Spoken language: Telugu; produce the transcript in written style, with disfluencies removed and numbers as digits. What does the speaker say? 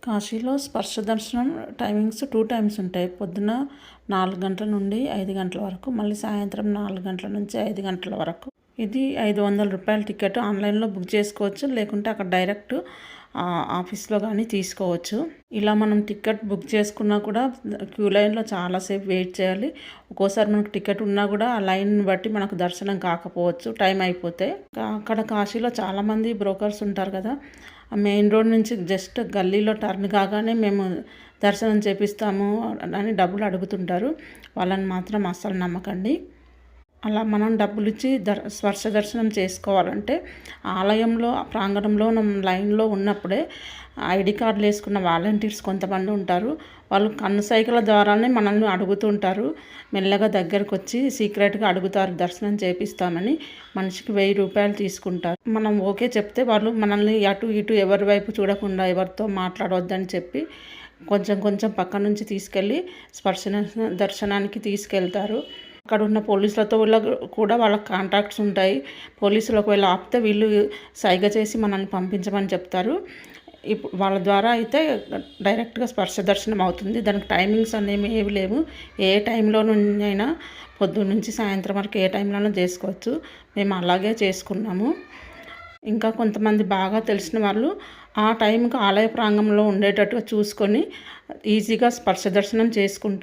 కాశీలో స్పర్శ దర్శనం టైమింగ్స్ 2 టైమ్స్ ఉంటాయి. పొద్దున 4 గంటల నుండి 5 గంటల వరకు, మళ్ళీ సాయంత్రం 4 గంటల నుంచి 5 గంటల వరకు. ఇది ₹500 టికెట్. ఆన్లైన్లో బుక్ చేసుకోవచ్చు, లేకుంటే అక్కడ డైరెక్ట్ ఆఫీస్లో కానీ తీసుకోవచ్చు. ఇలా మనం టికెట్ బుక్ చేసుకున్నా కూడా క్యూ లైన్లో చాలాసేపు వెయిట్ చేయాలి. ఒక్కోసారి మనకు టికెట్ ఉన్నా కూడా ఆ లైన్ బట్టి మనకు దర్శనం కాకపోవచ్చు టైం అయిపోతే. అక్కడ కాశీలో చాలామంది బ్రోకర్స్ ఉంటారు కదా, ఆ మెయిన్ రోడ్ నుంచి జస్ట్ గల్లీలో టర్న్ కాగానే మేము దర్శనం చేపిస్తాము అని డబ్బులు అడుగుతుంటారు. వాళ్ళని మాత్రం అస్సలు నమ్మకండి. అలా మనం డబ్బులు ఇచ్చి స్పర్శ దర్శనం చేసుకోవాలంటే ఆలయంలో ప్రాంగణంలో లైన్లో ఉన్నప్పుడే ఐడి కార్డులు వేసుకున్న వాలంటీర్స్ కొంతమంది ఉంటారు. వాళ్ళు కన్ను సైగల ద్వారానే మనల్ని అడుగుతుంటారు. మెల్లగా దగ్గరకు వచ్చి సీక్రెట్గా అడుగుతారు దర్శనం చేపిస్తామని. మనిషికి ₹1000 తీసుకుంటారు. మనం ఓకే చెప్తే వాళ్ళు మనల్ని అటు ఇటు ఎవరి వైపు చూడకుండా ఎవరితో మాట్లాడవద్దని చెప్పి కొంచెం కొంచెం పక్క నుంచి తీసుకెళ్ళి స్పర్శ దర్శనానికి తీసుకెళ్తారు. అక్కడ ఉన్న పోలీసులతో కూడా వాళ్ళకి కాంటాక్ట్స్ ఉంటాయి. పోలీసులు ఒకవేళ ఆపితే వీళ్ళు సైగ చేసి మనల్ని పంపించమని చెప్తారు. ఇప్పుడు వాళ్ళ ద్వారా అయితే డైరెక్ట్గా స్పర్శ దర్శనం అవుతుంది. దానికి టైమింగ్స్ అనేవి ఏవి లేవు. ఏ టైంలో అయినా పొద్దున్న నుంచి సాయంత్రం వరకు ఏ టైంలోనూ చేసుకోవచ్చు. మేము అలాగే చేసుకున్నాము. ఇంకా కొంతమంది బాగా తెలిసిన వాళ్ళు ఆ టైంకి ఆలయ ప్రాంగణంలో ఉండేటట్టుగా చూసుకొని ఈజీగా స్పర్శ దర్శనం చేసుకుంటారు.